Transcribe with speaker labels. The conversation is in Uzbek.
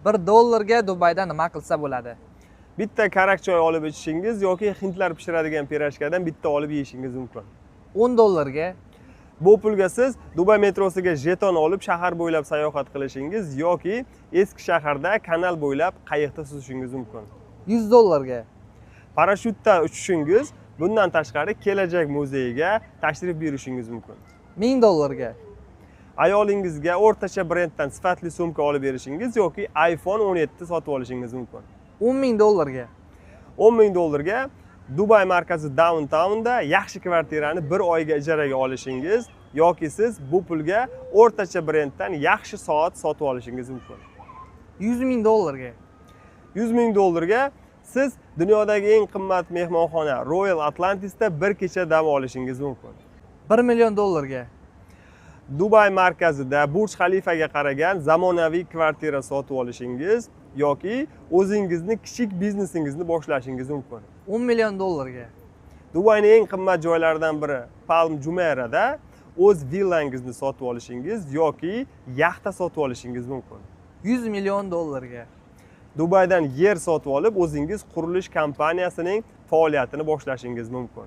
Speaker 1: $1 ga Dubayda nima qilsa bo'ladi?
Speaker 2: Bitta karak choy olib ichishingiz yoki hindlar pishiradigan pirojkadan bitta olib yeyishingiz mumkin.
Speaker 1: $10 ga
Speaker 2: Bu pulga siz Dubay metrosiga jeton olib shahar bo'ylab sayohat qilishingiz yoki eski shaharda kanal bo'ylab qayiqda suzishingiz mumkin.
Speaker 1: $100 ga
Speaker 2: Parashyutda uchishingiz, bundan tashqari kelajak muzeyiga tashrif buyurishingiz mumkin.
Speaker 1: $1000 ga
Speaker 2: Ayolingizga o'rtacha brenddan sifatli sumka olib berishingiz yoki iPhone 17 sotib olishingiz mumkin.
Speaker 1: $10,000 ga
Speaker 2: $10,000 ga Dubay markazi downtownda yaxshi kvartirani bir oyga ijaraga olishingiz yoki siz bu pulga o'rtacha brenddan yaxshi soat sotib olishingiz mumkin.
Speaker 1: $100,000 ga
Speaker 2: $100,000 ga siz dunyodagi eng qimmat mehmonxona Royal Atlantisda bir kecha dam olishingiz mumkin.
Speaker 1: $1 million ga
Speaker 2: Dubay markazida Burj Khalifaga qaragan zamonaviy kvartira sotib olishingiz yoki o'zingizni kichik biznesingizni boshlashingiz mumkin.
Speaker 1: $10 million ga
Speaker 2: Dubayning eng qimmat joylaridan biri Palm Jumeirahda o'z villangizni sotib olishingiz yoki yaxta sotib olishingiz mumkin.
Speaker 1: $100 million ga
Speaker 2: Dubaydan yer sotib olib, o'zingiz qurilish kompaniyasining faoliyatini boshlashingiz mumkin.